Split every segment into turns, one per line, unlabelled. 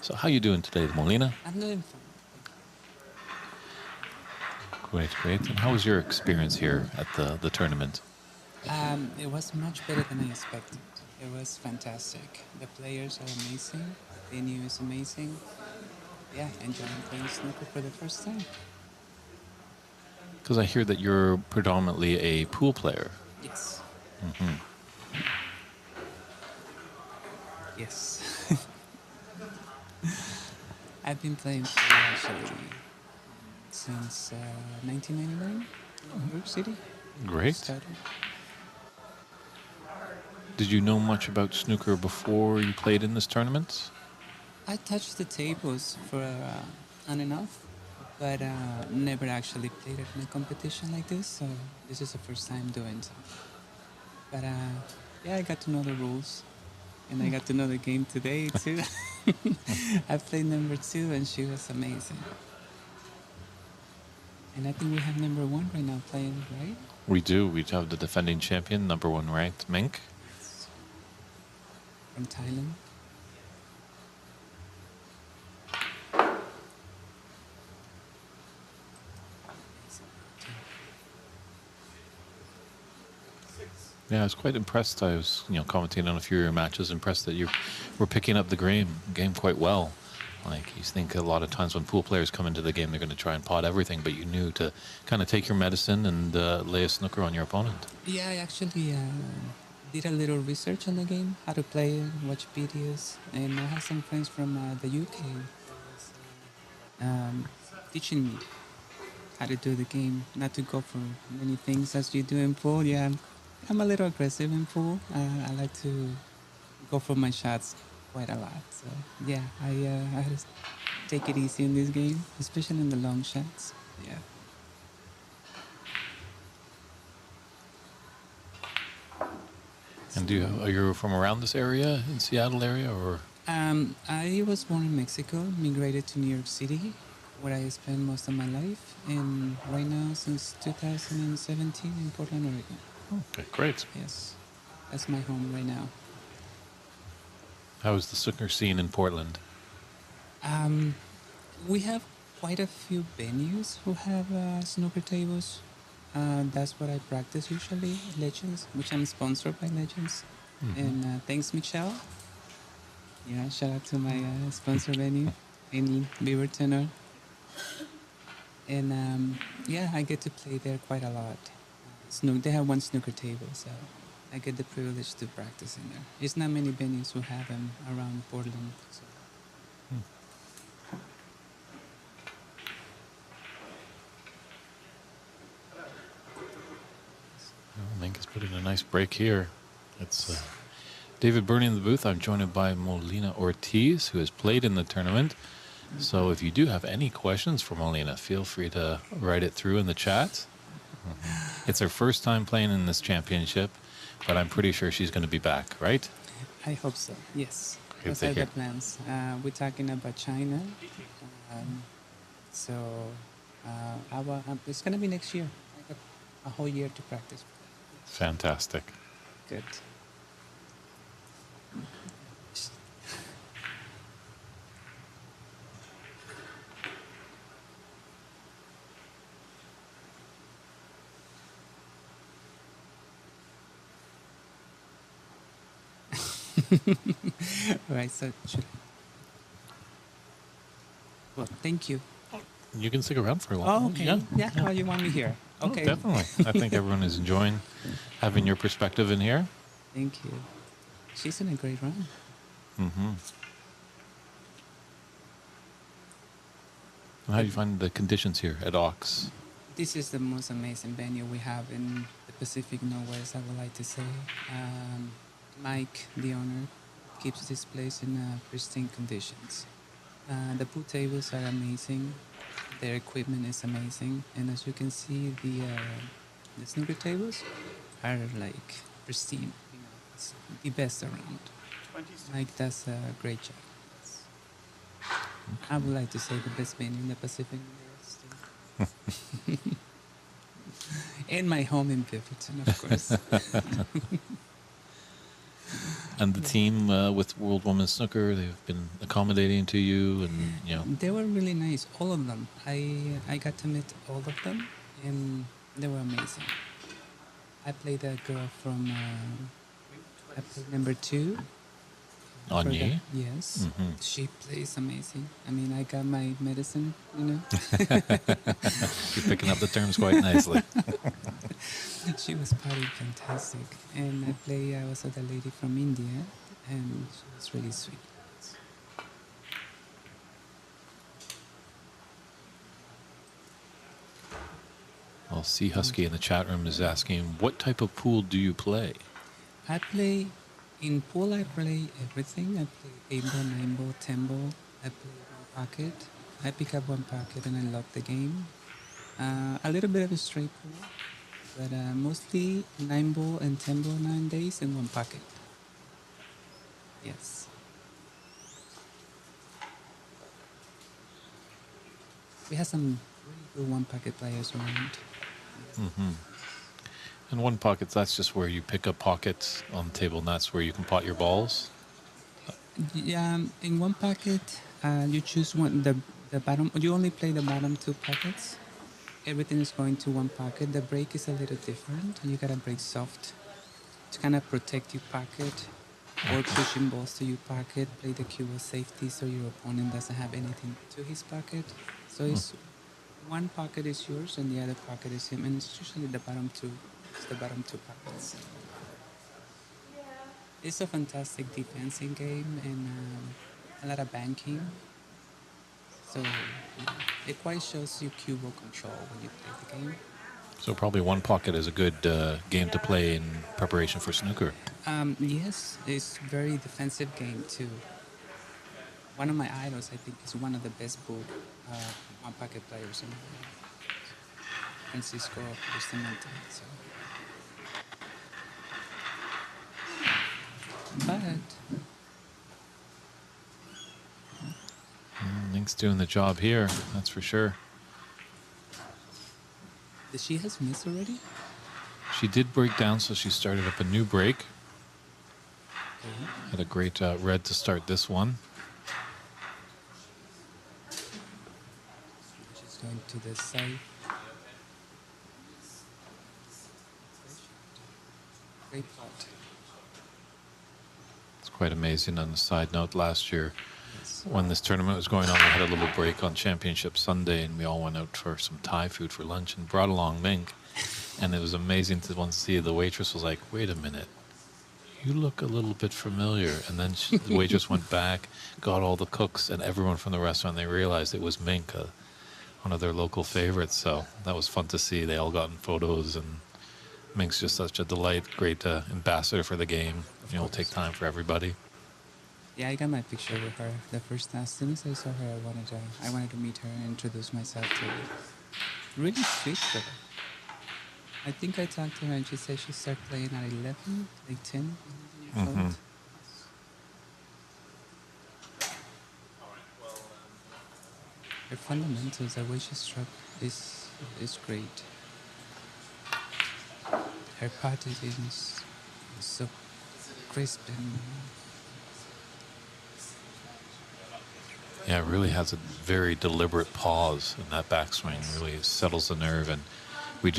So how you doing today, Molina?
I'm doing fine.
Great, great. And how was your experience here at the tournament?
It was much better than I expected. It was fantastic. The players are amazing. The venue is amazing. Yeah, enjoying playing snooker for the first time.
Because I hear that you're predominantly a pool player.
Yes.
Hmm.
Yes. I've been playing pool actually since 1999 in New York City.
Great.
Started.
Did you know much about snooker before you played in this tournament?
I touched the tables for on and off, but never actually played it in a competition like this. So this is the first time doing so. But yeah, I got to know the rules, and I got to know the game today too. I played number two, and she was amazing. And I think we have number one right now playing, right?
We do. We have the defending champion, number one ranked, Mink.
Yes. From Thailand.
Yeah, I was quite impressed. I was, commentating on a few of your matches, impressed that you were picking up the game quite well. Like, you think a lot of times when pool players come into the game, they're going to try and pot everything, but you knew to kind of take your medicine and lay a snooker on your opponent.
Yeah, I actually did a little research on the game, how to play it, watch videos, and I have some friends from the UK um, teaching me how to do the game, not to go for many things as you do in pool. Yeah, I'm a little aggressive in pool. I like to go for my shots quite a lot. So yeah, I had to take it easy in this game, especially in the long shots. Yeah.
And are you from around this area, in Seattle area, or?
I was born in Mexico, migrated to New York City, where I spent most of my life, and right now since 2017 in Portland, Oregon.
Okay, great.
Yes, that's my home right now.
How is the snooker scene in Portland?
Um, we have quite a few venues who have snooker tables. That's what I practice usually, Legends, which I'm sponsored by Legends.
Mm-hmm.
And thanks, Michelle. Yeah, shout out to my sponsor venue in Beaverton. And yeah, I get to play there quite a lot. They have one snooker table, so I get the privilege to practice in there. There's not many venues who have them around Portland. So.
Mink is putting a nice break here. It's David Burney in the booth. I'm joined by Molina Ortiz, who has played in the tournament. So if you do have any questions for Molina, feel free to write it through in the chat. It's her first time playing in this championship, but I'm pretty sure she's going to be back, right?
I hope so, yes.
Good
Those are the plans. We're talking about China. So it's going to be next year. I got a whole year to practice.
Fantastic.
Good. All right, so well, thank you.
You can stick around for a while.
Oh, okay. Yeah. Oh, you want me here? Okay.
Oh, definitely. I think everyone is enjoying having your perspective in here.
Thank you. She's in a great run.
Mm-hmm. How do you find the conditions here at Ox?
This is the most amazing venue we have in the Pacific Northwest, I would like to say. Mike, the owner, keeps this place in pristine conditions. The pool tables are amazing. Their equipment is amazing. And as you can see, the snooker tables are like pristine. It's the best around. Mike does a great job. I would like to say the best venue in the Pacific Northwest. And my home in Beaverton, of course.
And the
Yeah.
team with World Women's Snooker, they've been accommodating to you, and
They were really nice, all of them. I got to meet all of them, and they were amazing. I played a girl from. I played number 2. Forgot.
Anye.
Yes,
Hmm.
she plays amazing. I mean, I got my medicine.
You're picking up the terms quite nicely.
She was playing fantastic, and I was with a lady from India, and she was really sweet.
Well, Sea Husky in the chat room is asking, what type of pool do you play?
I play in pool. I play everything. I play 8 ball, 9 ball, 10 ball. I play one pocket. I pick up one pocket and I love the game. A little bit of a straight pool, but mostly 9 ball and 10 ball nowadays in one pocket. Yes. We have some really good one pocket players around.
Hmm. And one pockets, that's just where you pick up pockets on the table, and that's where you can pot your balls.
Yeah, in one pocket, you choose the bottom. You only play the bottom 2 pockets. Everything is going to one pocket. The break is a little different. You gotta break soft to kind of protect your pocket, or pushing balls to your pocket. Play the cue of safety so your opponent doesn't have anything to his pocket. So it's one pocket is yours and the other pocket is him, and it's usually the bottom 2. It's the bottom 2 pockets. It's a fantastic defensive game and a lot of banking. So it quite shows you cue ball control when you play the game.
So probably one pocket is a good game to play in preparation for snooker.
Yes, it's very defensive game too. One of my idols, I think, is one of the best book one pocket players in the world, Francisco Bustamante. So, but
Link's doing the job here, that's for sure.
she has missed already.
She did break down, so she started up a new break.
Okay.
Had a great red to start this one.
She's going to the side. Great pot.
It's quite amazing. On a side note, last year,
Yes.
when this tournament was going on, we had a little break on Championship Sunday, and we all went out for some Thai food for lunch and brought along Mink. And it was amazing to once see the waitress was like, wait a minute, you look a little bit familiar. And then the waitress went back, got all the cooks and everyone from the restaurant. They realized it was Mink, one of their local favorites. So that was fun to see. They all got in photos, and Mink's just such a delight, great ambassador for the game. Take time for everybody.
Yeah, I got my picture with her. The first time, as soon as I saw her, I wanted to meet her and introduce myself to her. Really sweet girl. I think I talked to her and she said she started playing at 11, like 10 years
Mhm.
old. Her fundamentals, the way she struck is great. Her potting is so crisp and
Yeah, it really has a very deliberate pause in that backswing. Really settles the nerve. And we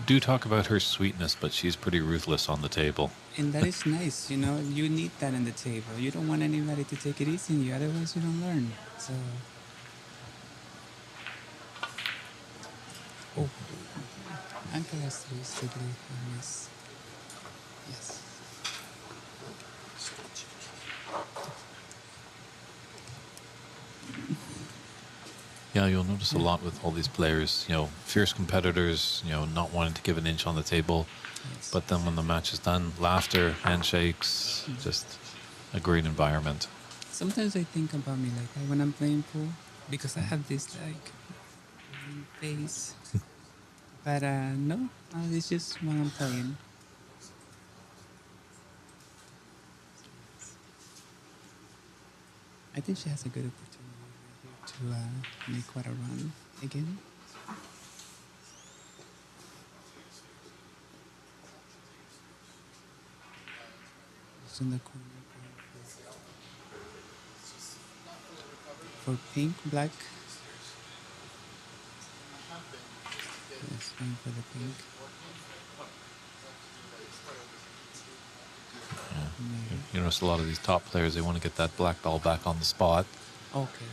do talk about her sweetness, but she's pretty ruthless on the table.
and that is nice. You need that on the table. You don't want anybody to take it easy on you, otherwise you don't learn. So, oh, uncharacteristically, miss. Yes.
Yeah, you'll notice a lot with all these players, fierce competitors, not wanting to give an inch on the table.
Yes.
But then when the match is done, laughter, handshakes, just a great environment.
Sometimes I think about me like when I'm playing pool because I have this like face, but no, it's just when I'm playing. I think she has a good opportunity right here to make quite a run again. Just in the corner. for pink, black. Yes, going for the pink. Maybe.
You notice a lot of these top players, they want to get that black ball back on the spot.
Okay.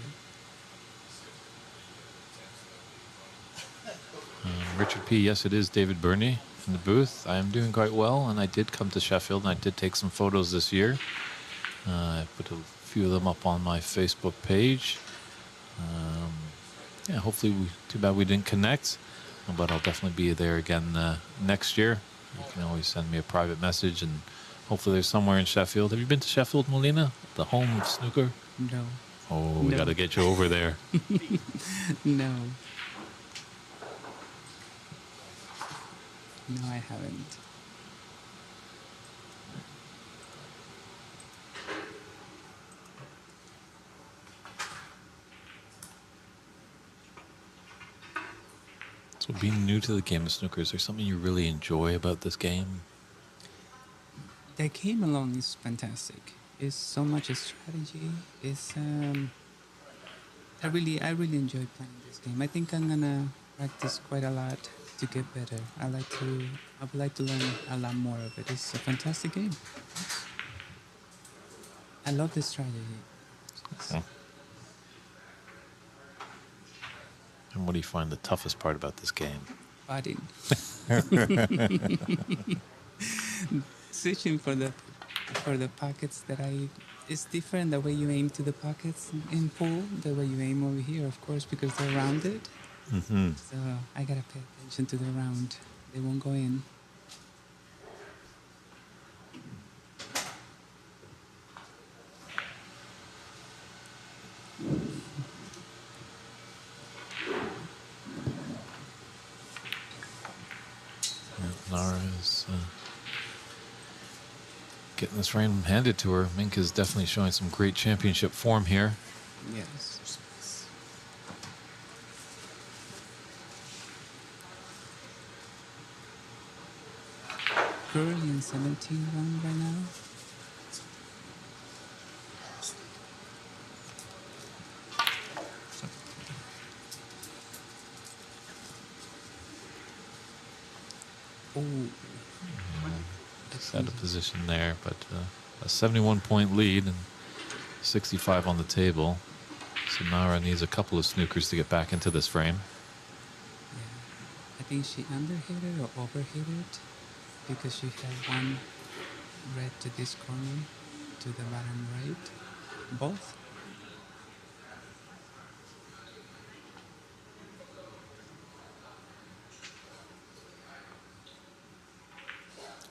Richard P., yes, it is David Burney in the booth. I am doing quite well, and I did come to Sheffield, and I did take some photos this year. I put a few of them up on my Facebook page. Yeah, hopefully, too bad we didn't connect, but I'll definitely be there again next year. You can always send me a private message, and hopefully there's somewhere in Sheffield. Have you been to Sheffield, Molina, the home of snooker?
No.
Oh, we
No.
got to get you over there.
No. No, I haven't.
So being new to the game of snooker, is there something you really enjoy about this game?
The game alone is fantastic. It's so much a strategy. It's I really enjoy playing this game. I think I'm gonna practice quite a lot to get better. I would like to learn a lot more of it. It's a fantastic game. I love the strategy.
Okay. And what do you find the toughest part about this game?
Putting. Switching for the pockets it's different the way you aim to the pockets in pool, the way you aim over here, of course, because they're rounded.
Mm-hmm.
So I gotta pay attention to the round. They won't go in.
Nara is getting this frame handed to her. Mink is definitely showing some great championship form here.
Yes. Currently in 17 round right now. Oh.
It's out of position there, but a 71-point lead and 65 on the table. So Nara needs a couple of snookers to get back into this frame.
Yeah. I think she underhit it or overhit it because she had one red to this corner, to the bottom right. Both.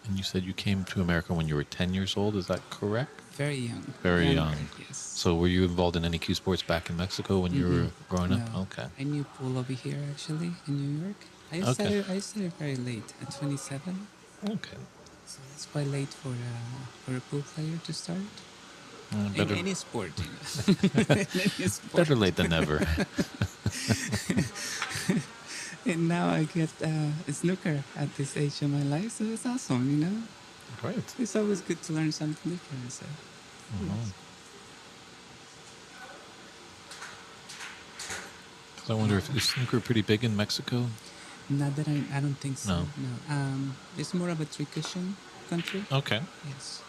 And you said you came to America when you were 10 years old, is that correct?
Very young.
Very young.
Yes.
So were you involved in any cue sports back in Mexico when you were growing up?
No.
Okay.
I knew pool over here actually in New York. I started very late at 27.
Okay.
So it's quite late for a pool player to start. In any sport, you know. In any sport.
Better late than never.
And now I get snooker at this age of my life, so it's awesome, you know.
Great.
It's always good to learn something different. So.
I wonder if is snooker pretty big in Mexico?
Not that I don't think so.
No.
No. It's more of a three cushion country.
Okay.
Yes.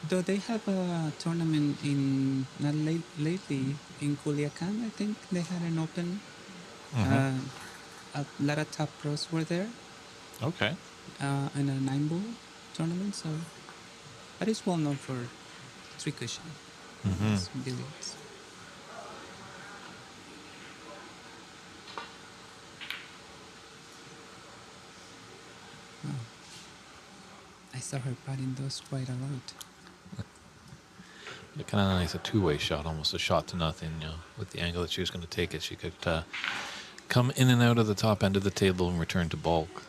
Though they have a tournament in not lately in Culiacan, I think they had an open. A lot of top pros were there.
Okay.
In a 9-ball tournament, so but it's well known for three cushion billiards. Oh. I saw her putting those quite a lot.
Kind of nice, a two-way shot, almost a shot to nothing. You know, with the angle that she was going to take it, she could come in and out of the top end of the table and return to bulk.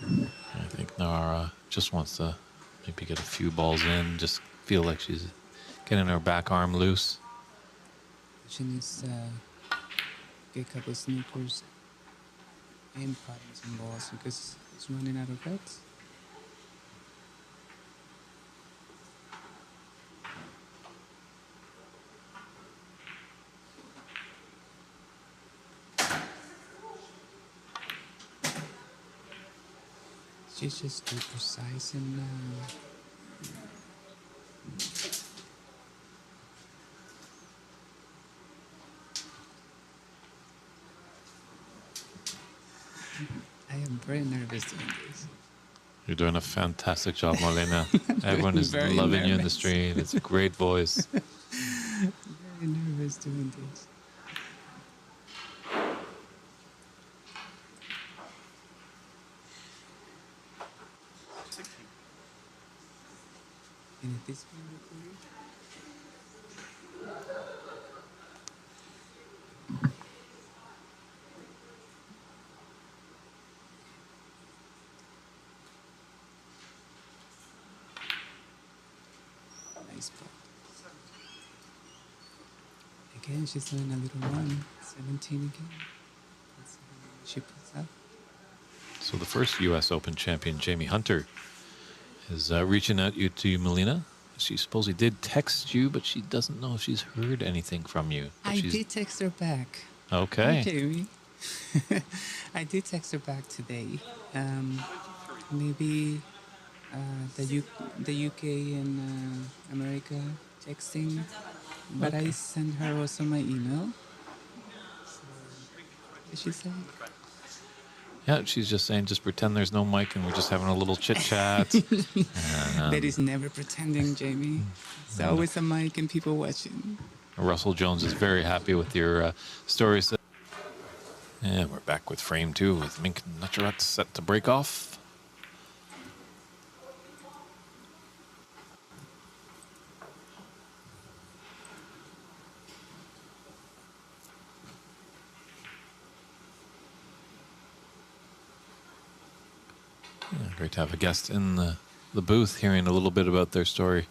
I think Nara just wants to maybe get a few balls in, just feel like she's getting her back arm loose.
She needs get a couple snookers and putting some balls because he's running out of reds. She's just too precise and I am very nervous doing this.
You're doing a fantastic job, Molina. Everyone is
very
loving you in the
nervous.
stream. It's a great voice.
Very nervous doing this. And at this being recorded? Nice ball. Again, she's doing a little run. 17 again. Let's see how many she puts up.
So the first U.S. Open champion, Jamie Hunter, is reaching out to you, Molina. She supposedly did text you, but she doesn't know if she's heard anything from you.
I did text her back.
Okay.
Hi, Jamie. I did text her back today. Maybe the UK and America texting, but I sent her also my email. So, what did she say?
Yeah, she's just saying, just pretend there's no mic and we're just having a little chit chat.
There is never pretending, Jamie. It's always a mic and people watching.
Russell Jones is very happy with your stories. And we're back with frame 2 with Mink Nutcharut set to break off. Yeah, great to have a guest in the booth hearing a little bit about their story.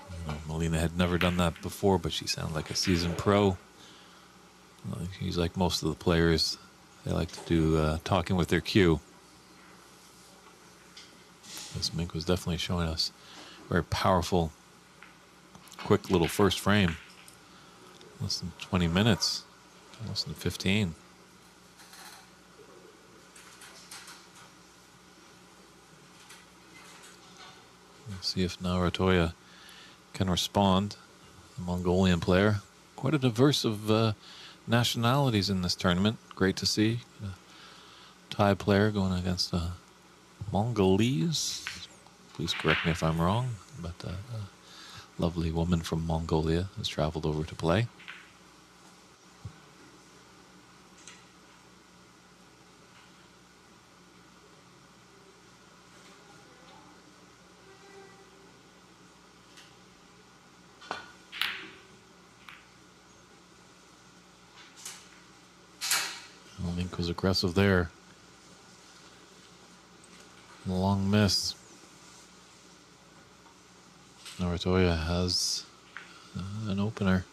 You know, Molina had never done that before, but she sounded like a seasoned pro. She's like most of the players. They like to do talking with their cue. This Mink was definitely showing us very powerful, quick little first frame. Less than 20 minutes, less than 15. Let's see if Narantuya can respond. The Mongolian player. Quite a diverse of nationalities in this tournament. Great to see. A Thai player going against a Mongolese. Please correct me if I'm wrong, but a lovely woman from Mongolia has traveled over to play. Mink was aggressive there. Long miss. Narantuya has an opener.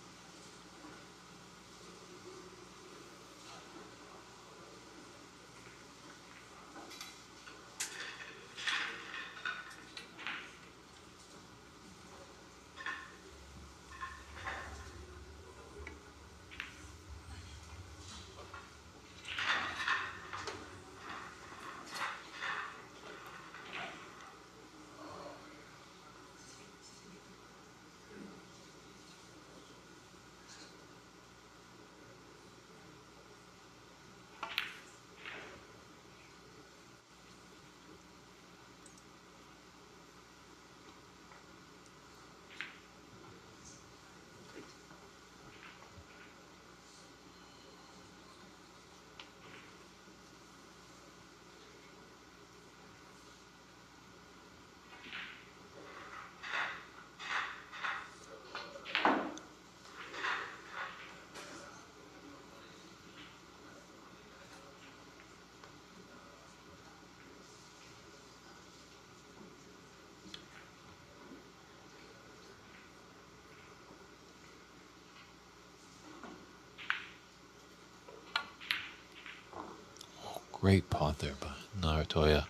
Great pot there by Narantuya.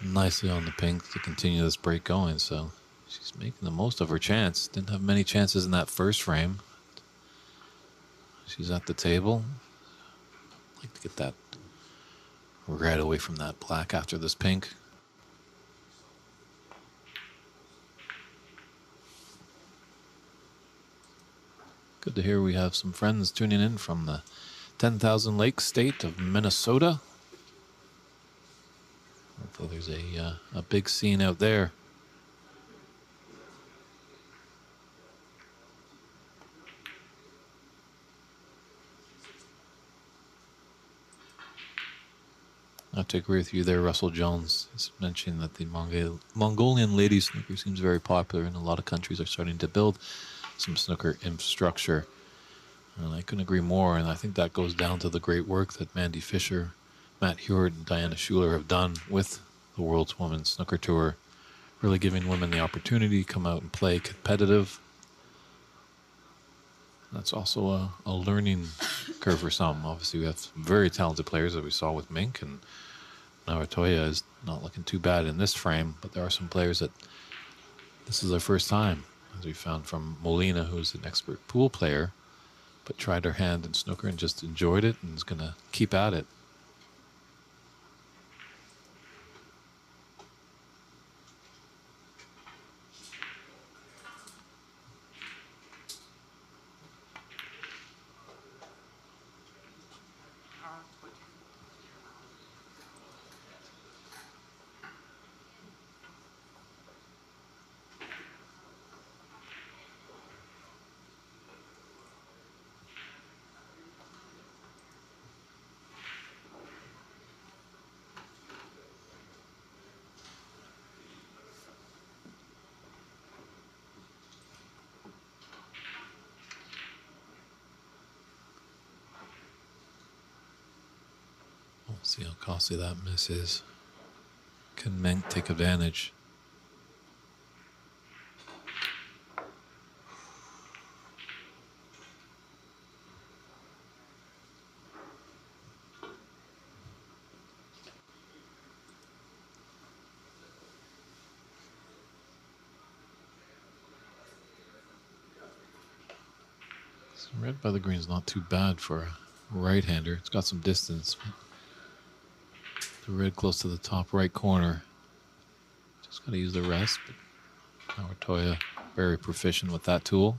Nicely on the pink to continue this break going, so she's making the most of her chance. Didn't have many chances in that first frame. She's at the table. I'd like to get that red away from that black after this pink. Good to hear we have some friends tuning in from the 10,000 Lakes state of Minnesota. Hopefully there's a big scene out there. Not to agree with you there, Russell Jones. He's mentioning that the Mongolian ladies snooker seems very popular, and a lot of countries are starting to build some snooker infrastructure. And I couldn't agree more, and I think that goes down to the great work that Mandy Fisher, Matt Hewitt, and Diana Schuler have done with the World's Women's Snooker Tour, really giving women the opportunity to come out and play competitive. That's also a learning curve for some. Obviously, we have some very talented players that we saw with Mink, and Narantuya is not looking too bad in this frame, but there are some players that this is their first time, as we found from Molina, who's an expert pool player, but tried her hand in snooker and just enjoyed it and is going to keep at it. We'll see how costly that miss is. Can Mink take advantage? Red by the green is not too bad for a right-hander. It's got some distance. The red close to the top right corner. Just got to use the rest. But Narantuya very proficient with that tool.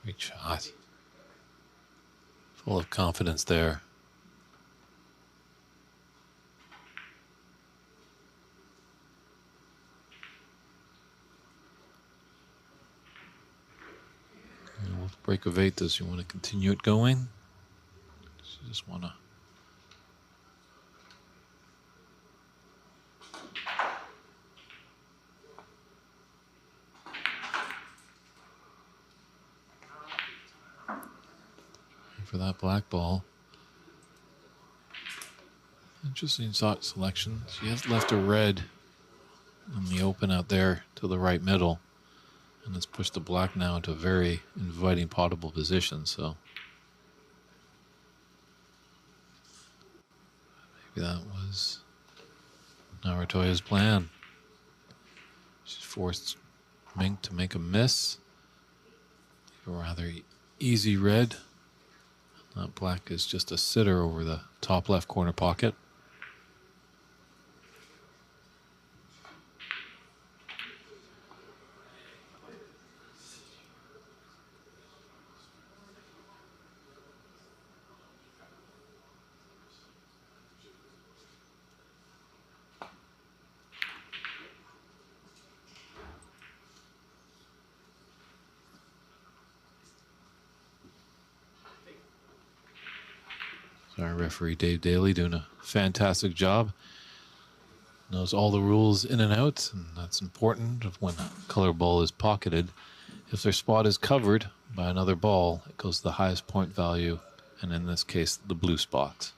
Great shot. Full of confidence there. And with break of 8, does you want to continue it going? You just want to. For that black ball. Interesting shot selection. She has left a red in the open out there to the right middle. And it's pushed the black now into a very inviting potable position. So maybe that was Narantuya's plan. She's forced Mink to make a miss. A rather easy red. Black is just a sitter over the top left corner pocket. Our referee Dave Daly doing a fantastic job. Knows all the rules in and out, and that's important when a color ball is pocketed. If their spot is covered by another ball, it goes to the highest point value, and in this case, the blue spot.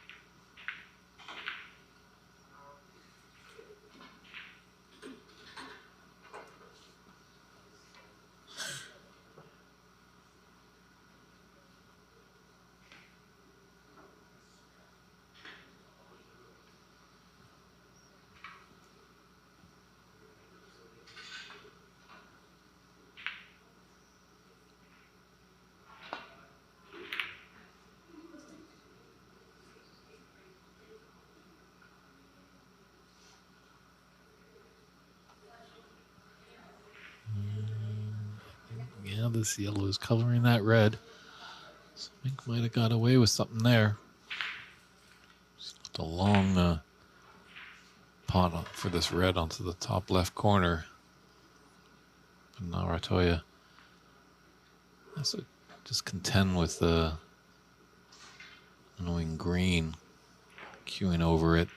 Yeah, this yellow is covering that red. So Mink might have got away with something there. Just a long pot for this red onto the top left corner. But Narantuya has to just contend with the annoying green queuing over it.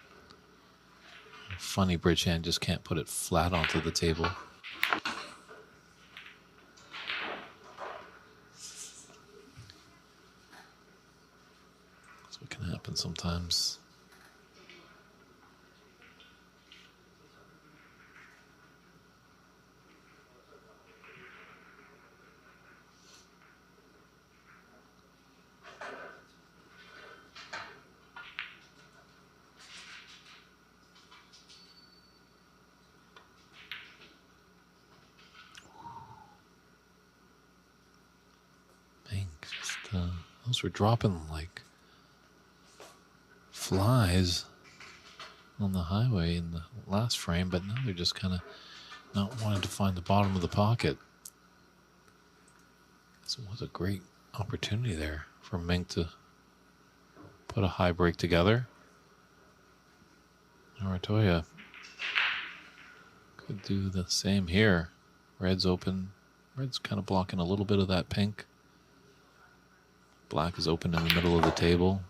Funny bridge hand, just can't put it flat onto the table. That's what can happen sometimes. Those were dropping like flies on the highway in the last frame, but now they're just kind of not wanting to find the bottom of the pocket. So it was a great opportunity there for Mink to put a high break together. Narantuya could do the same here. Red's open. Red's kind of blocking a little bit of that pink. Black is open in the middle of the table.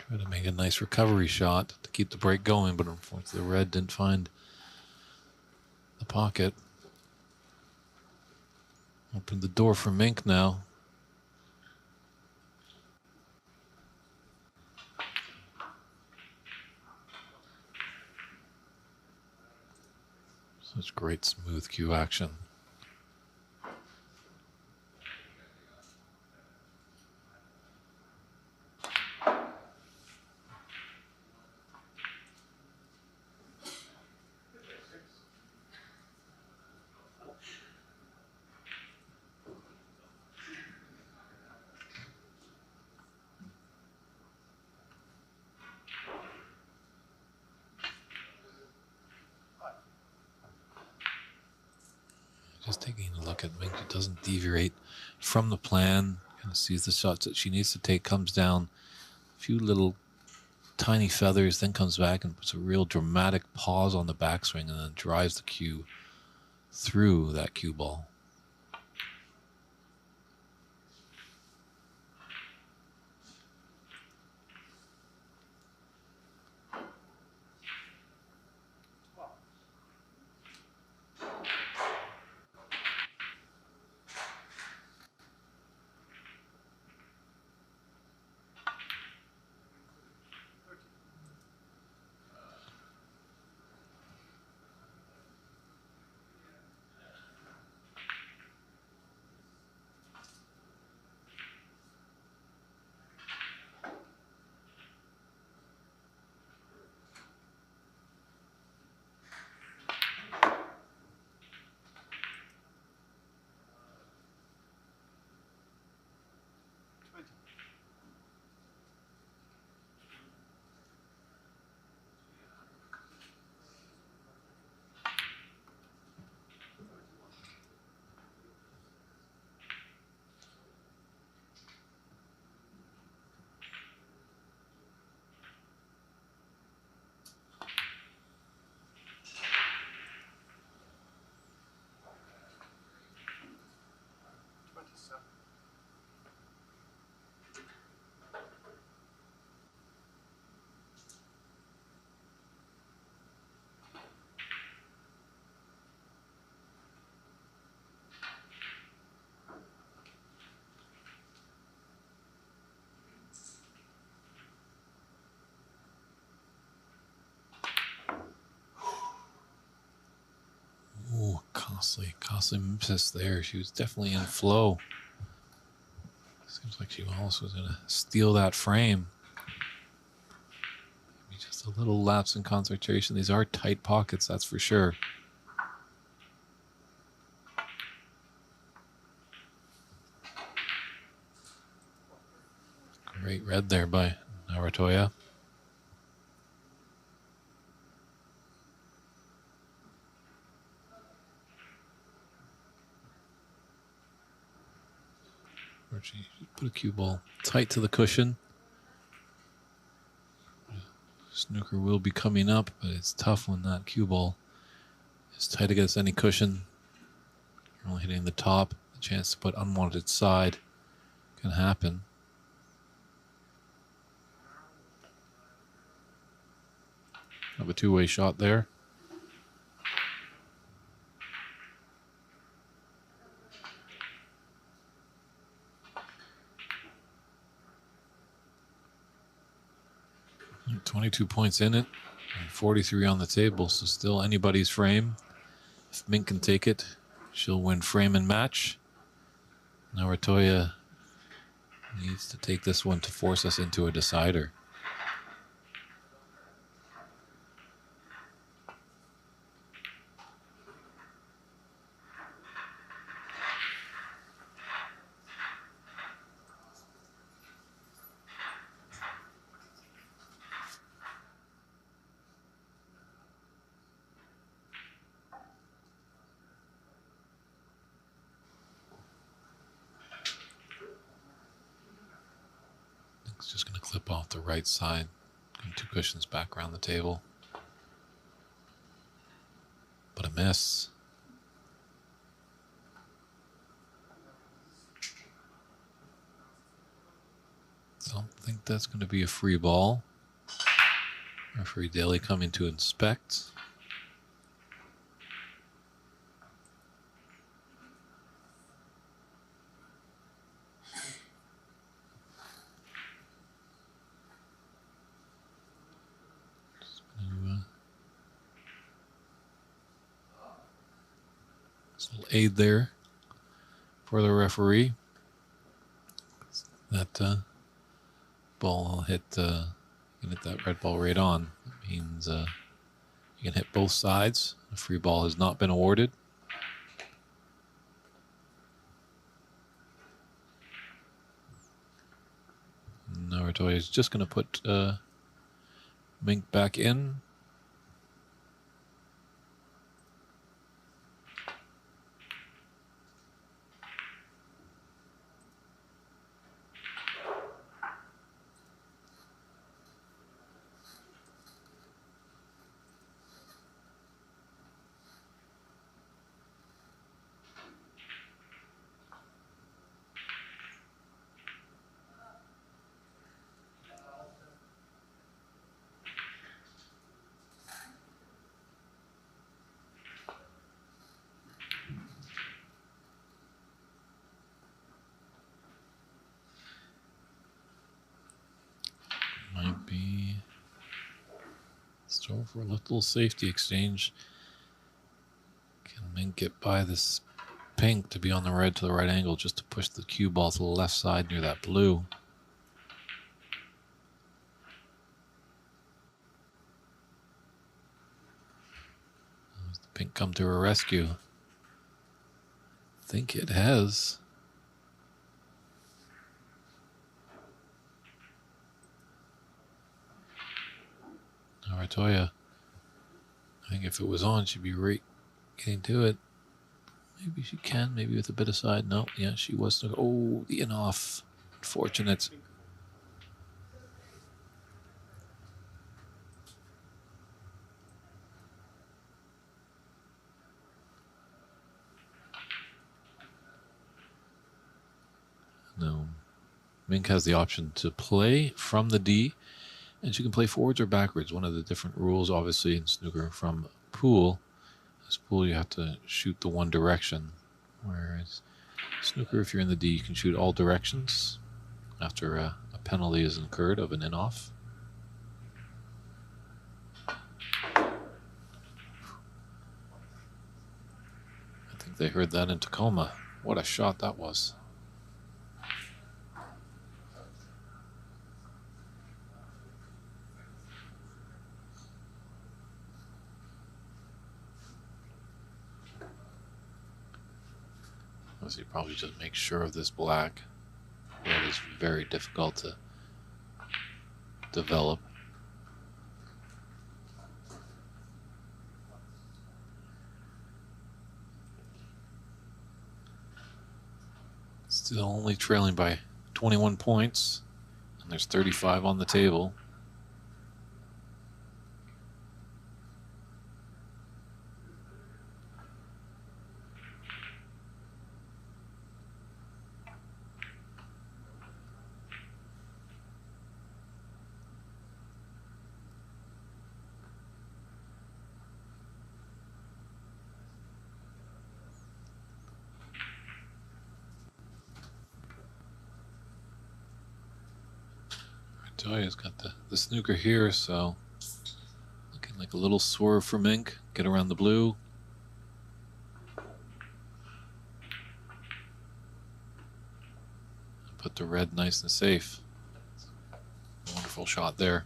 Try to make a nice recovery shot to keep the break going, but unfortunately the red didn't find the pocket. Opened the door for Mink now. Such great smooth cue action. Just taking a look at Mink, it doesn't deviate from the plan. Kind of sees the shots that she needs to take, comes down, a few little tiny feathers, then comes back and puts a real dramatic pause on the backswing and then drives the cue through that cue ball. Costly miss there. She was definitely in flow. Seems like she almost was going to steal that frame. Maybe just a little lapse in concentration. These are tight pockets, that's for sure. Great red there by Narantuya. She put a cue ball tight to the cushion. Snooker will be coming up, but it's tough when that cue ball is tight against any cushion. You're only hitting the top. The chance to put unwanted side can happen. Have a two-way shot there. And 22 points in it, and 43 on the table, so still anybody's frame. If Mink can take it, she'll win frame and match. Narantuya needs to take this one to force us into a decider. It's just going to clip off the right side. And two cushions back around the table. But a miss. Don't think that's going to be a free ball. Referee Daly coming to inspect. Little aid there for the referee. That ball hit, you can hit that red ball right on. It means you can hit both sides. A free ball has not been awarded. Narantuya is just going to put Mink back in. Might be still for a little safety exchange. Can Mink get by this pink to be on the red to the right angle just to push the cue ball to the left side near that blue? Does the pink come to her rescue? I think it has. Narantuya, I think if it was on, she'd be right getting to it. Maybe she can, maybe with a bit of side. No, yeah, she was. Oh, the in off. Unfortunate. No. Mink has the option to play from the D, and she can play forwards or backwards. One of the different rules, obviously, in snooker from pool. This pool, you have to shoot the one direction. Whereas snooker, if you're in the D, you can shoot all directions after a penalty is incurred of an in-off. I they heard that in Tacoma. What a shot that was. He probably just makes sure of this black. Red is very difficult to develop. Still only trailing by 21 points, and there's 35 on the table. Narantuya's got the snooker here, so looking like a little swerve for Mink. Get around the blue. Put the red nice and safe. Wonderful shot there.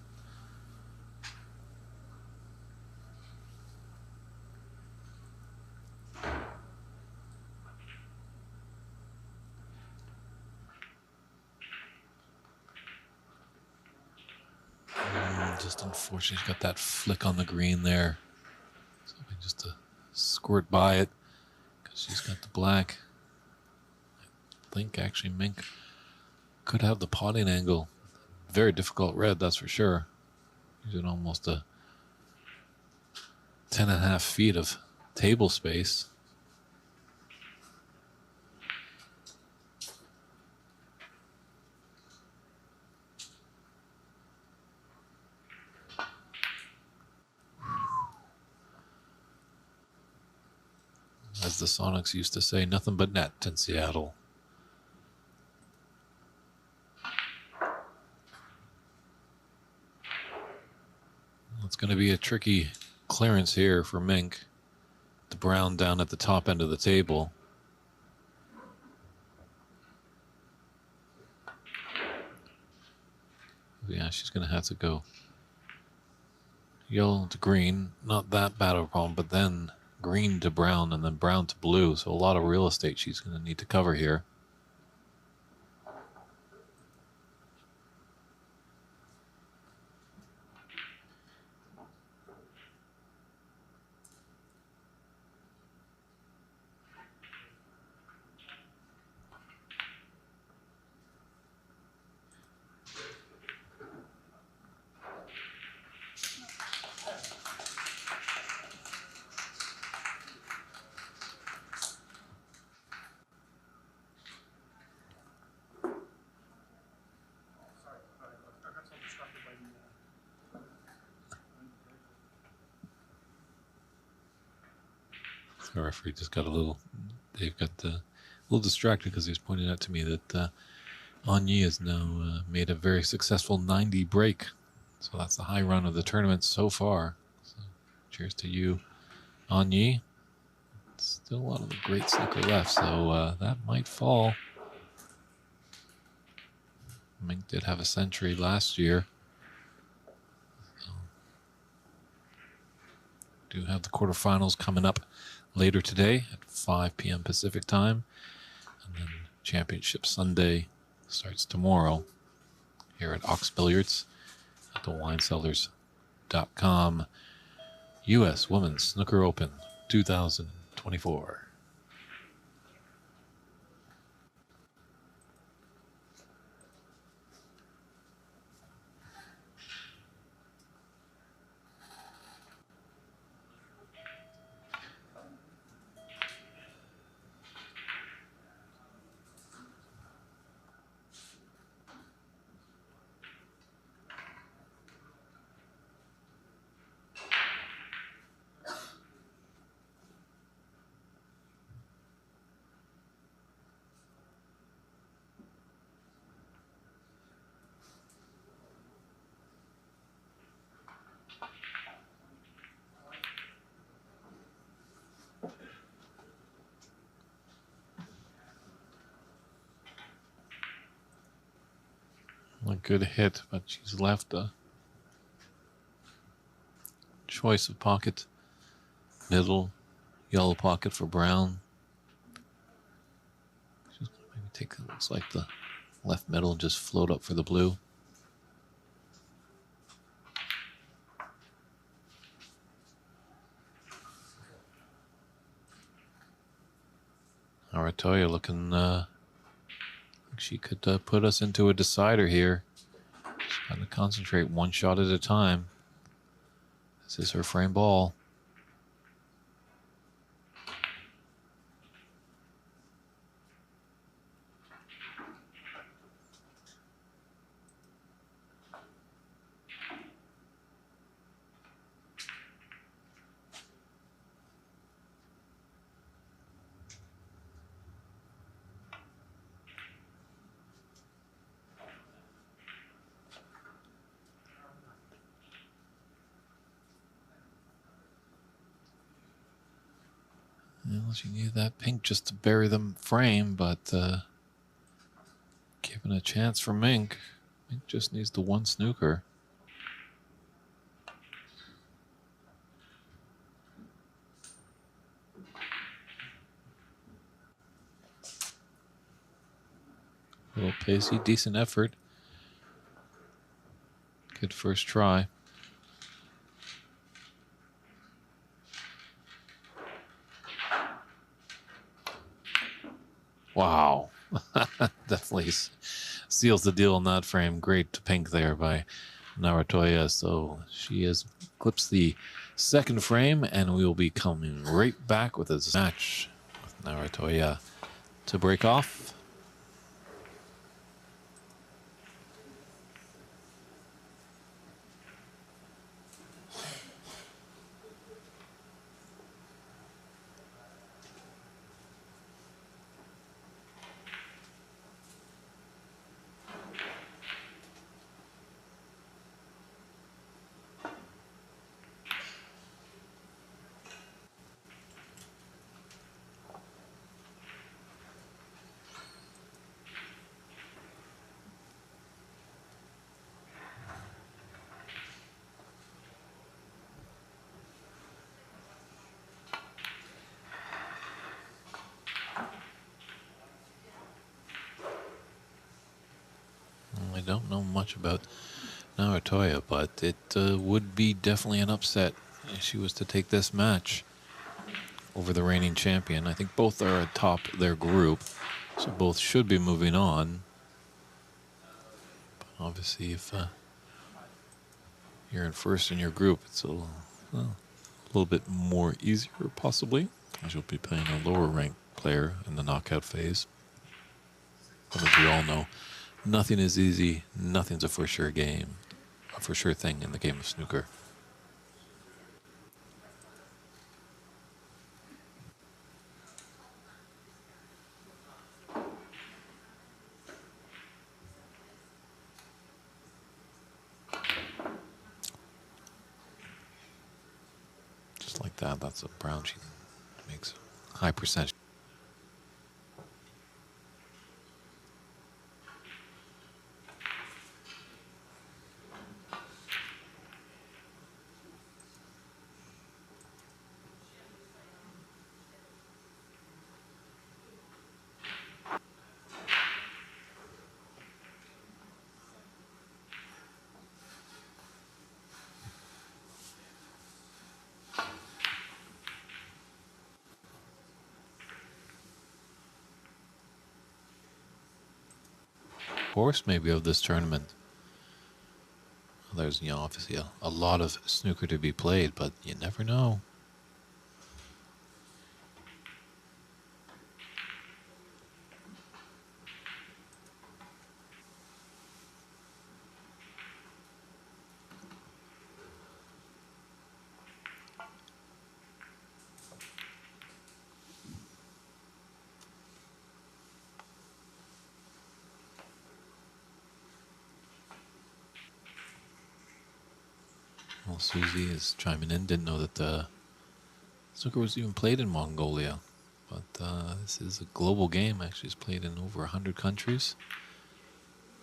Just unfortunately, she's got that flick on the green there. So just to squirt by it because she's got the black. I think actually Mink could have the potting angle. Very difficult red, that's for sure. Using almost a 10.5 feet of table space. As the Sonics used to say, nothing but net in Seattle. It's going to be a tricky clearance here for Mink. The brown down at the top end of the table. Yeah, she's going to have to go yellow to green. Not that bad of a problem, but then green to brown and then brown to blue. So a lot of real estate she's going to need to cover here. The referee just got a little, Dave got a little distracted because he was pointing out to me that Anyi has now made a very successful 90 break. So that's the high run of the tournament so far. So cheers to you, Anyi. Still a lot of the great snooker left, so that might fall. Mink did have a century last year. So, do have the quarterfinals coming up later today at 5 p.m. Pacific time. And then Championship Sunday starts tomorrow here at Ox Billiards at the WineCellars.com U.S. Women's Snooker Open 2024. A good hit, but she's left a choice of pocket. Middle, yellow pocket for brown. She's gonna maybe take, it looks like the left middle and just float up for the blue. Narantuya looking like she could put us into a decider here. She's got to concentrate one shot at a time. This is her frame ball. Well, she needed that pink just to bury the frame, but given a chance for Mink. Mink just needs the one snooker. A little pacey, decent effort. Good first try. Wow. Definitely seals the deal in that frame. Great pink there by Narantuya. So she has clips the second frame, and we will be coming right back with this match with Narantuya to break off. I don't know much about Narantuya, but it would be definitely an upset if she was to take this match over the reigning champion. I think both are atop their group, so both should be moving on. But obviously, if you're in first in your group, it's a little bit more easier, possibly, as you'll be playing a lower ranked player in the knockout phase. But as we all know, nothing is easy. Nothing's a for sure game, a for sure thing in the game of snooker. Just like that, that's a brown. She makes a high percentage. Course maybe of this tournament. There's, obviously a lot of snooker to be played, but you never know. Well, Susie is chiming in. Didn't know that snooker was even played in Mongolia. But this is a global game. Actually, it's played in over 100 countries.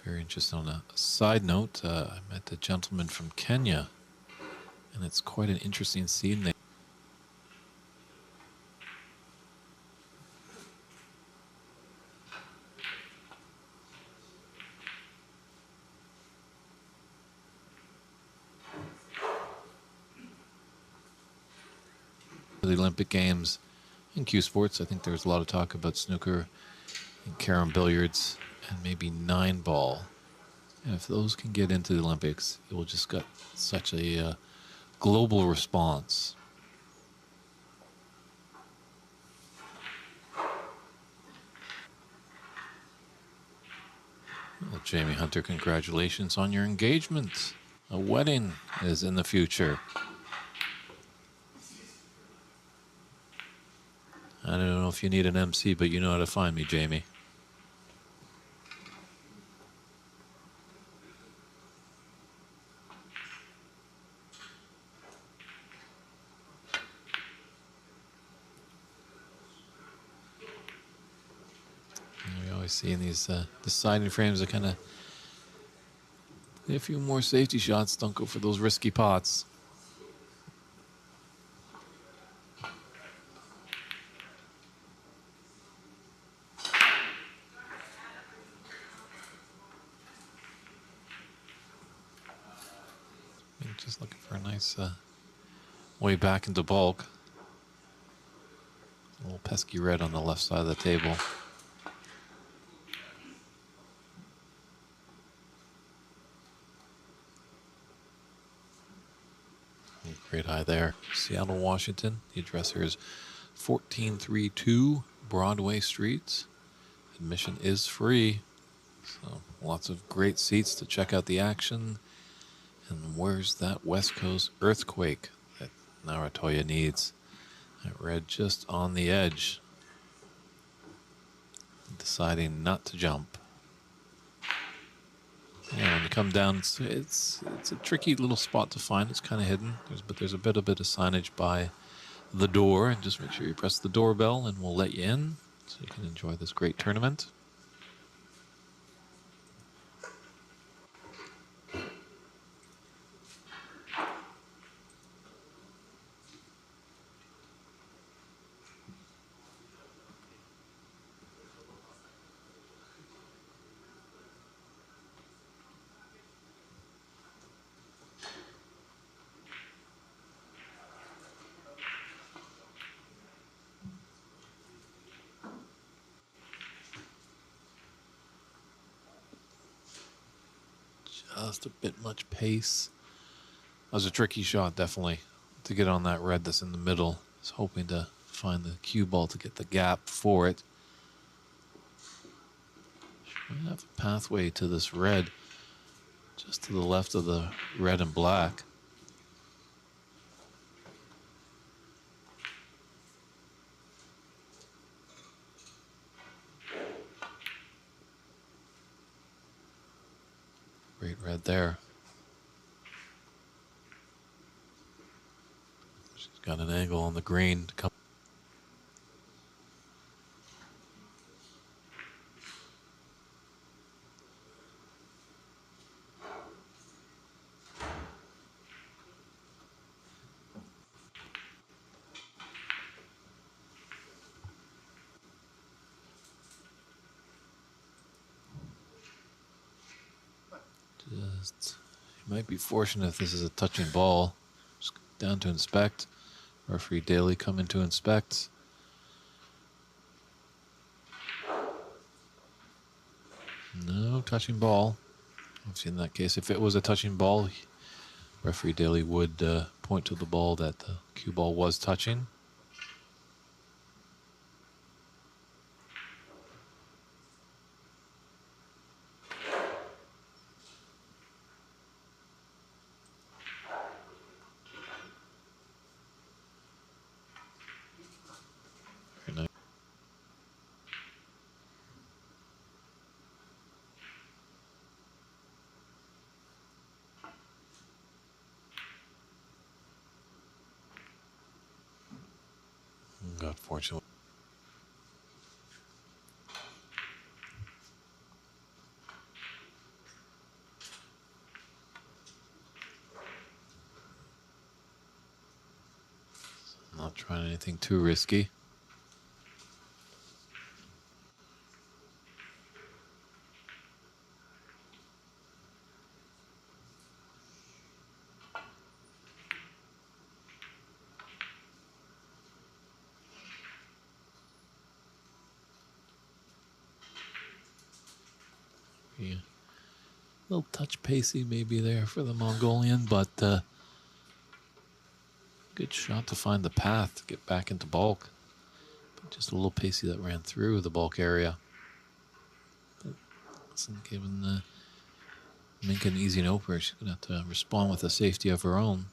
Very interesting. On a side note, I met a gentleman from Kenya, and it's quite an interesting scene. The Olympic Games in Q Sports, I think there was a lot of talk about snooker and carom billiards and maybe 9-ball. And if those can get into the Olympics, it will just get such a global response. Well, Jamie Hunter, congratulations on your engagement. A wedding is in the future. I don't know if you need an MC, but you know how to find me, Jamie. And we always see in these deciding frames, kind of a few more safety shots. Don't go for those risky pots. Just looking for a nice way back into bulk. A little pesky red on the left side of the table. Great eye there. Seattle, Washington. The address here is 1432 Broadway Street. Admission is free. So lots of great seats to check out the action. And where's that West Coast earthquake that Narantuya needs? That red just on the edge. Deciding not to jump. Yeah, when you come down, it's a tricky little spot to find. It's kind of hidden, but there's a bit of signage by the door, and just make sure you press the doorbell, and we'll let you in so you can enjoy this great tournament. Just a bit much pace. That was a tricky shot, definitely, to get on that red that's in the middle. I was hoping to find the cue ball to get the gap for it. We have a pathway to this red just to the left of the red and black. Great red there. She's got an angle on the green to come. Just, you might be fortunate if this is a touching ball. Just down to inspect. Referee Daly coming to inspect. No touching ball. Obviously, in that case, if it was a touching ball, referee Daly would point to the ball that the cue ball was touching. Very nice. Unfortunately. trying anything too risky. Yeah. A little touch pacey maybe there for the Mongolian, but good shot to find the path to get back into bulk. But just a little pacey that ran through the bulk area. But wasn't giving Mink an easy opener. She's going to have to respond with a safety of her own.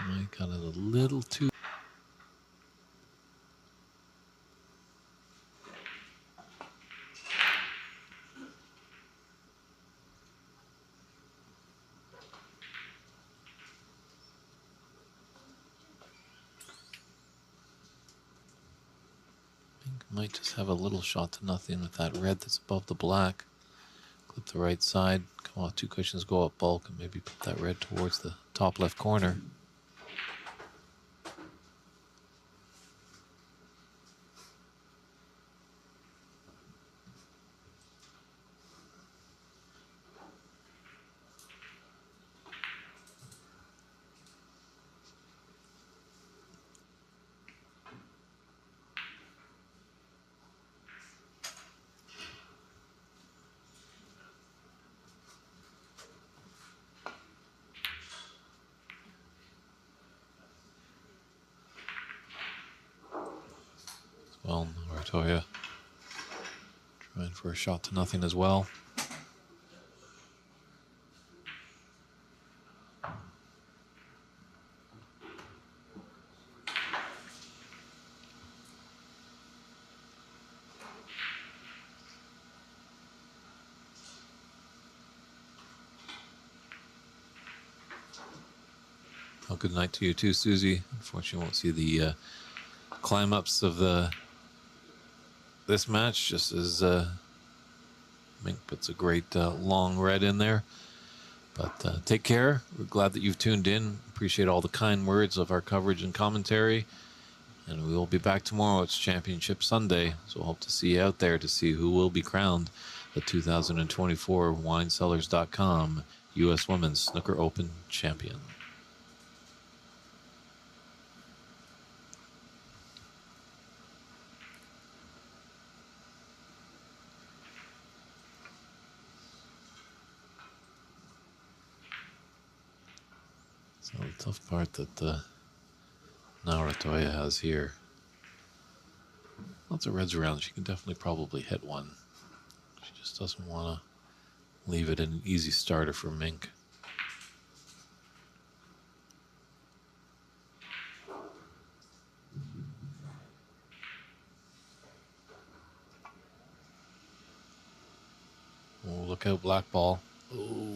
I got it a little too. Mink might just have a little shot to nothing with that red that's above the black. Clip the right side, come off 2 cushions, go up bulk, and maybe put that red towards the top left corner. Well, Narantuya trying for a shot to nothing as well. Well, good night to you too, Susie. Unfortunately, won't see the climb ups of this match, just as Mink puts a great long red in there. But take care. We're glad that you've tuned in. Appreciate all the kind words of our coverage and commentary. And we will be back tomorrow. It's Championship Sunday, so hope to see you out there to see who will be crowned the 2024 WineCellars.com U.S. Women's Snooker Open Champion. So the tough part that Narantuya has here. Lots of reds around. She can definitely probably hit one. She just doesn't want to leave it an easy starter for Mink. Oh, look out, black ball. Oh.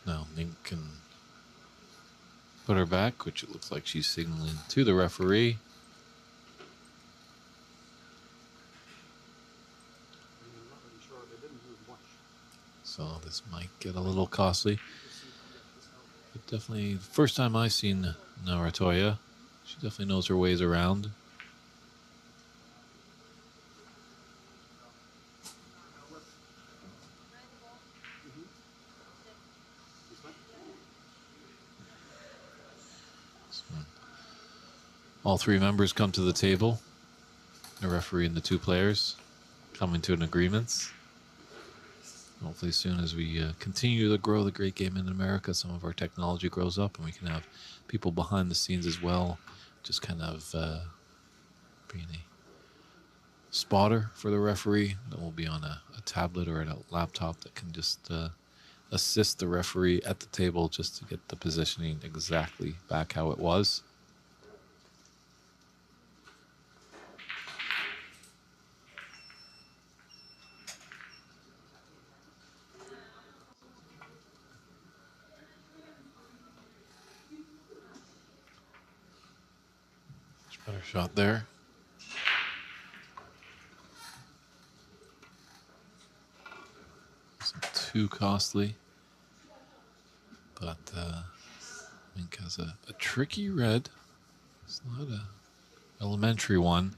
Now Mink can put her back, which it looks like she's signaling to the referee. So this might get a little costly. But definitely, first time I've seen Narantuya, she definitely knows her ways around. So, all 3 members come to the table. The referee and the 2 players coming to an agreement. Hopefully, as soon as we continue to grow the great game in America, some of our technology grows up and we can have people behind the scenes as well, just kind of being a spotter for the referee that will be on a tablet or a laptop that can just assist the referee at the table just to get the positioning exactly back how it was. Better shot there. Isn't too costly. But Mink has a tricky red. It's not a elementary one.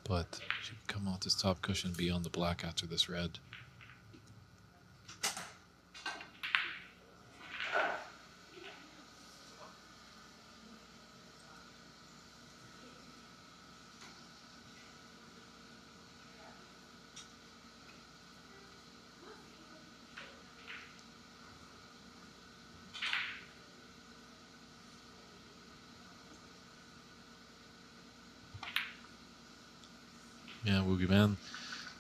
But she can come off this top cushion beyond the black after this red. Yeah, Woogie Man,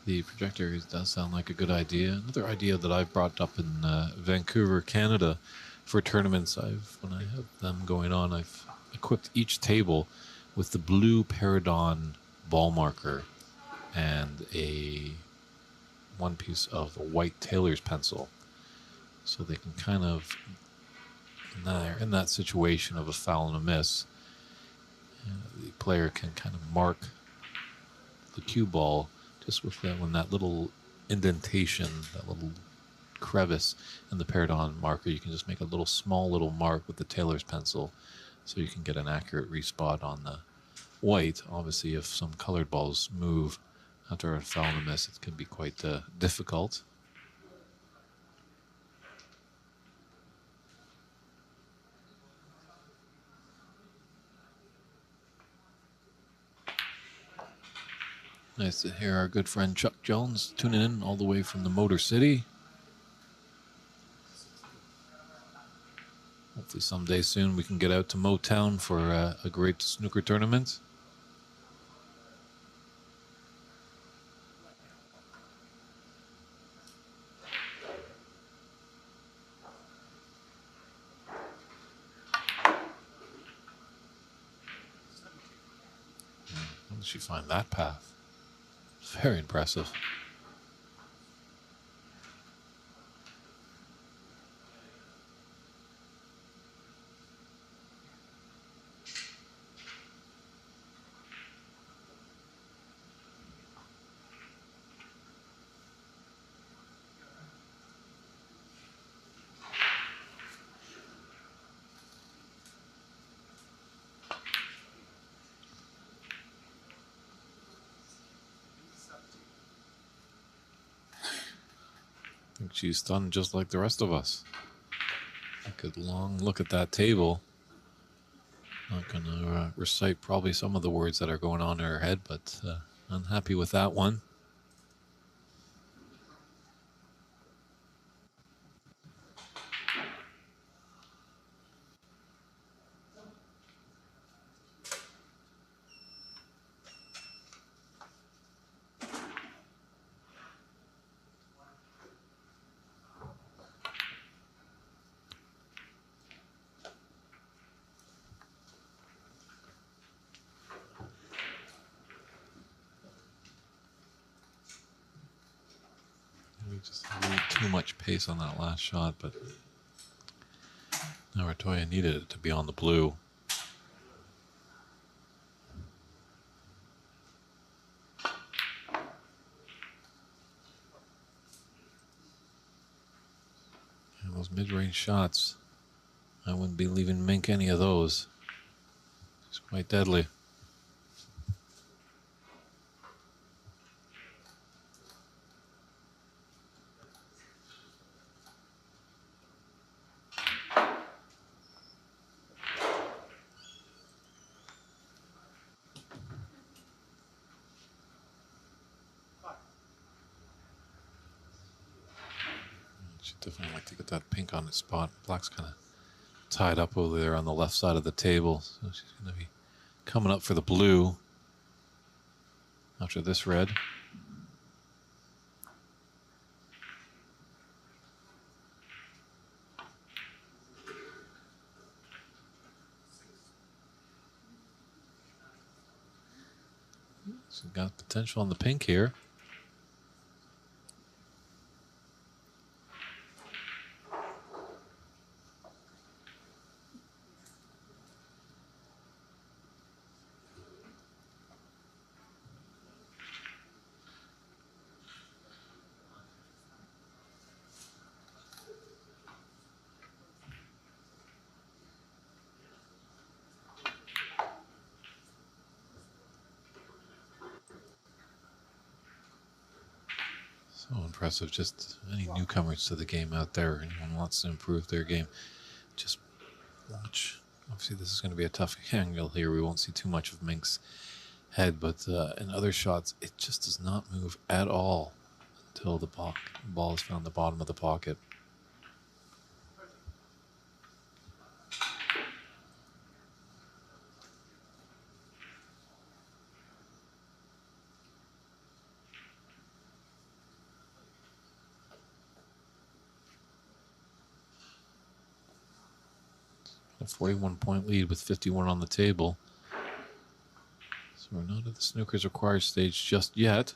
the projector does sound like a good idea. Another idea that I've brought up in Vancouver, Canada, for tournaments, when I have them going on, I've equipped each table with the blue Paradon ball marker and one piece of a white tailor's pencil, so they can kind of, in that situation of a foul and a miss, the player can kind of mark the cue ball just with that little indentation, that little crevice in the Paradon marker. You can just make a small little mark with the tailor's pencil, so you can get an accurate respot on the white. Obviously, if some colored balls move after a foul and a miss, it can be quite difficult. Nice to hear our good friend Chuck Jones tuning in all the way from the Motor City. Hopefully someday soon we can get out to Motown for a great snooker tournament. How did she find that path? Very impressive. I think she's stunned just like the rest of us. A good long look at that table. Not going to recite probably some of the words that are going on in her head, but unhappy with that one. Maybe just a little too much pace on that last shot, but Narantuya needed it to be on the blue. And those mid-range shots, I wouldn't be leaving Mink any of those. It's quite deadly. She'd definitely like to get that pink on its spot. Black's kind of tied up over there on the left side of the table, so she's going to be coming up for the blue after this red. She's got potential on the pink here. So impressive. Just any newcomers to the game out there, anyone wants to improve their game, just watch. Obviously, this is going to be a tough angle here. We won't see too much of Mink's head, but in other shots, it just does not move at all until the ball is found the bottom of the pocket. A 41-point lead with 51 on the table. So we're not at the snooker's required stage just yet.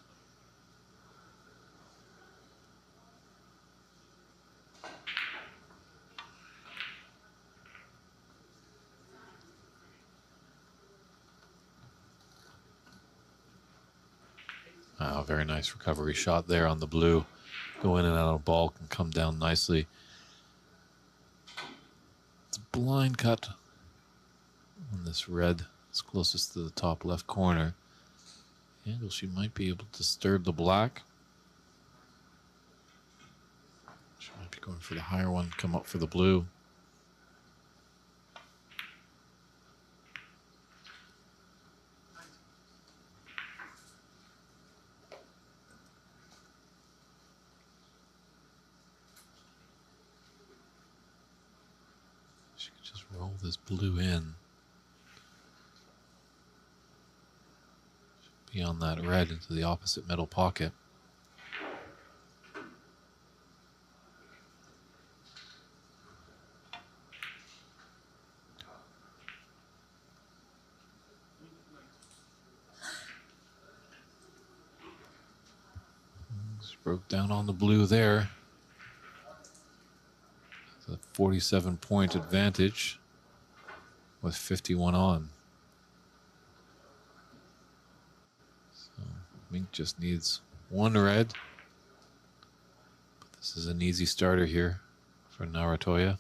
Wow, very nice recovery shot there on the blue. Go in and out of ball, can come down nicely. It's a blind cut on this red. It's closest to the top left corner. Angle, she might be able to disturb the black. She might be going for the higher one, come up for the blue. She could just roll this blue in. Beyond that red into the opposite middle pocket. Just broke down on the blue there. It's a 47-point advantage with 51 on. So Mink just needs one red. But this is an easy starter here for Narantuya.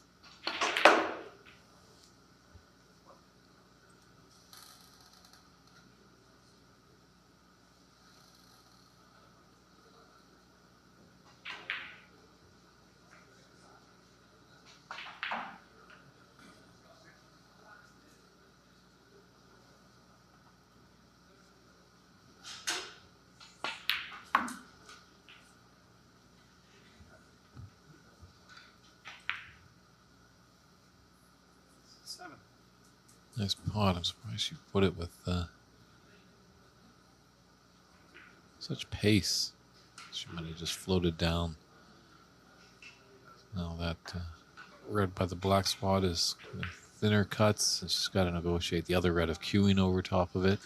Nice pot. I'm surprised she put it with such pace. She might have just floated down. Now that red by the black spot is kind of thinner cuts, and she's got to negotiate the other red of queuing over top of it.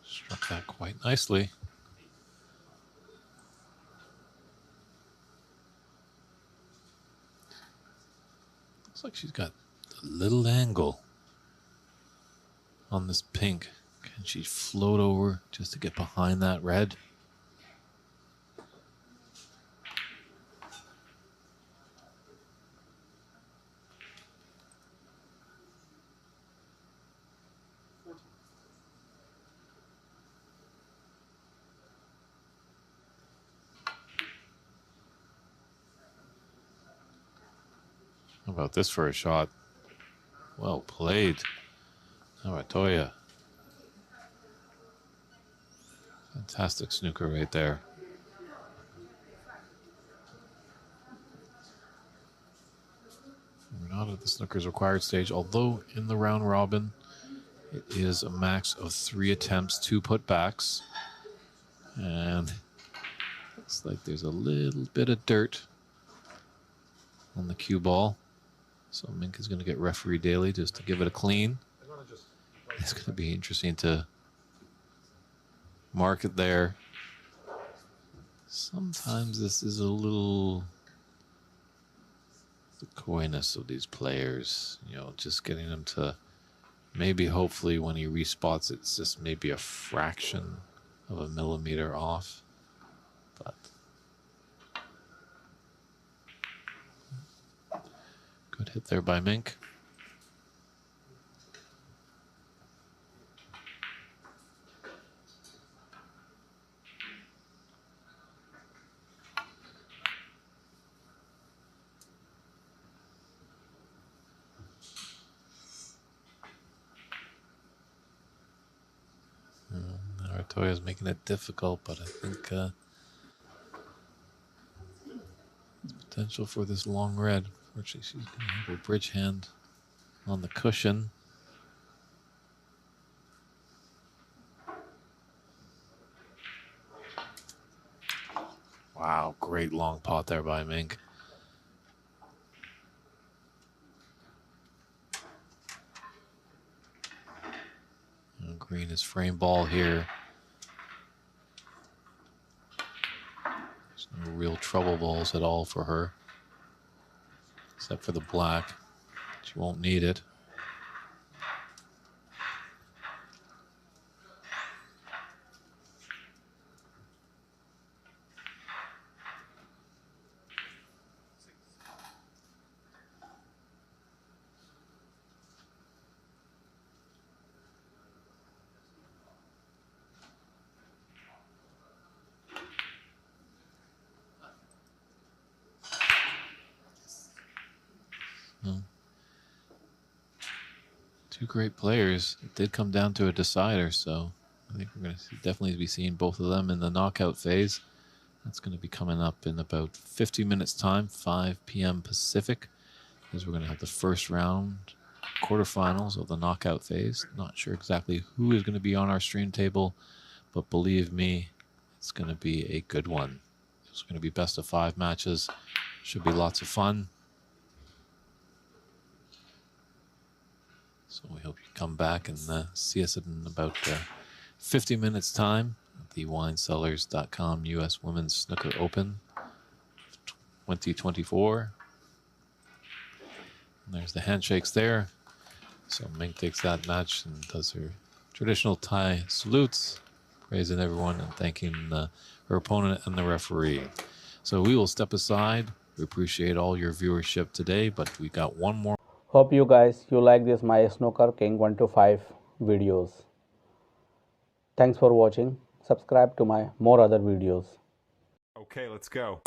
Struck that quite nicely. Looks like she's got a little angle on this pink. Can she float over just to get behind that red? How about this for a shot? Well played. Narantuya. Fantastic snooker right there. We're not at the snooker's required stage, although in the round robin, it is a max of 3 attempts, 2 putbacks. And looks like there's a little bit of dirt on the cue ball. So Mink is going to get referee daily just to give it a clean. It's going to be interesting to mark it there. Sometimes this is a little the coyness of these players, you know, just getting them to maybe hopefully when he respots it's just maybe a fraction of a millimeter off. But hit there by Mink. Narantuya is making it difficult, but I think potential for this long red. Fortunately, she's going to have her bridge hand on the cushion. Wow, great long pot there by Mink. And green is frame ball here. There's no real trouble balls at all for her, except for the black. She won't need it. Two great players. It did come down to a decider, so I think we're going to definitely be seeing both of them in the knockout phase. That's going to be coming up in about 50 minutes time, 5 p.m. Pacific, as we're going to have the first round quarterfinals of the knockout phase. Not sure exactly who is going to be on our stream table, but believe me, it's going to be a good one. It's going to be best of 5 matches. Should be lots of fun. So we hope you come back and see us in about 50 minutes time at the WineCellars.com U.S. Women's Snooker Open 2024. And there's the handshakes there. So Mink takes that match and does her traditional Thai salutes, praising everyone and thanking her opponent and the referee. So we will step aside. We appreciate all your viewership today, but we got one more.
Hope you guys like this my Snooker King 125 videos. Thanks for watching. Subscribe to my more other videos.
Okay, let's go.